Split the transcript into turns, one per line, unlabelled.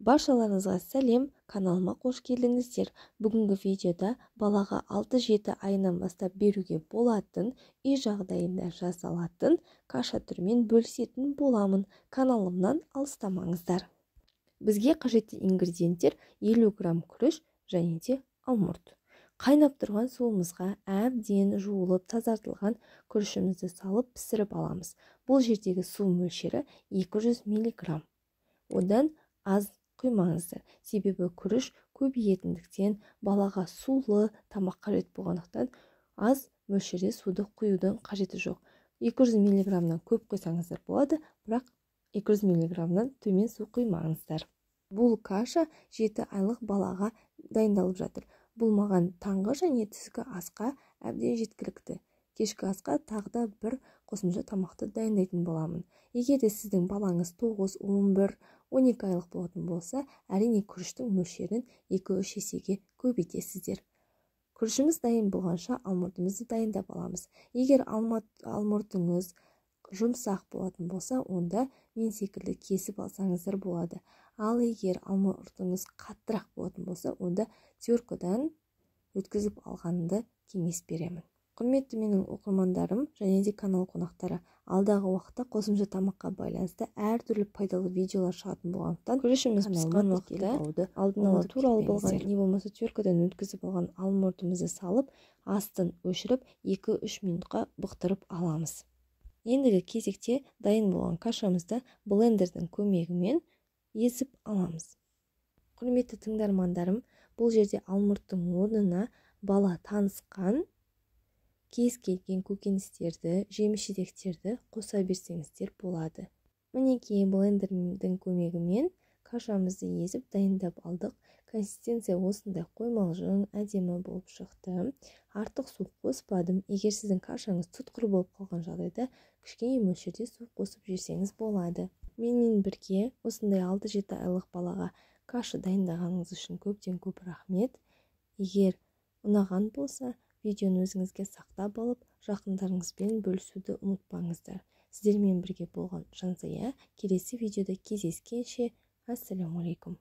Баршаларыңызға сәлем, каналыма қош келдіңіздер. Бүгінгі видеода балаға 6-7 айынан бастап беруге болатын, үй жағдайында жасалатын каша түрімен бөлісетін боламын. Каналымнан алыстамаңыздар. Бізге қажетті ингредиенттер 50 грамм күріш және де алмұрт. Қайнап тұрған суымызға әбден жуылып тазартылған күрішімізді салып пісіріп аламыз. Бұл жердегі су мөлшері 200 мг. Одан аз құймаңыздар, себебі күріш көбейетіндіктен балаға сулы тамақ қажет болғандықтан аз мөлшерде суды құюдың қажеті жоқ. 200 мг-нан көп құйсаңыздар болады, бірақ 200 мг-нан төмен су құймаңыздар. Бұл каша 7 айлық балаға дайындалып жатыр. Бұл маған таңғы және түскі асқа әбден жеткілікті. Кешкі асқа тағы да бір қосымша тамақты дайындайтын боламын. Егер де сіздің балаңыз 9, 11, 12 айлық болатын болса, әрине күріштің мөлшерін 2-3 есеге көбейтесіздер. Күрішіміз дайын болғанша алмұртымызды дайындап аламыз. Егер алмұртыңыз жұмсақ болатын болса, онда мен секілді кесіп алсаңыздар болады. Ал егер алмұртыңыз қаттырақ болатын болса, онда теркадан өткізіп алғанды кеңес беремін. Құрметті менің оқырмандарым және де канал қонақтары, алдағы уақытта қосымша тамаққа байланысты әртүрлі пайдалы видеолар шығатын болғандықтан күрішіміз піскен уақытта алдын ала туралы болған не болмаса теркадан өткізіп алған алмұртымызды салып, астын өшіріп 2-3 минутқа бұқтырып аламыз. Ендігі кезекте дайын болған кашамызды блендердің көмегімен езіп аламыз. Құрметті тыңдармандарым, бұл жерде алмұрттың орнына бала танысқан кез келген көкөністерді, жеміс-жидектерді қоса берсеңіздер болады. Мінекей блендердің көмегімен кашамызды езіп дайындап алдық. Консистенция осындай қоймалжың, әдемі болып шықты. Артық су қоспадым. Егер сіздің кашаңыз тұтқыр болып қалған жағдайда кішкене мөлшерде су қосып жіберсеңіз болады. Менімен бірге осындай 6-7 айлық балаға каша дайындағаныңыз үшін көптен көп рахмет. Егер ұнаған болса, видеоны өзіңізге сақтап алып, жақындарыңызбен бөлісуді ұмытпаңыздар. Сіздермен бірге болған Жансая. Келесі видеода кездескенше, ассалаумағалейкум.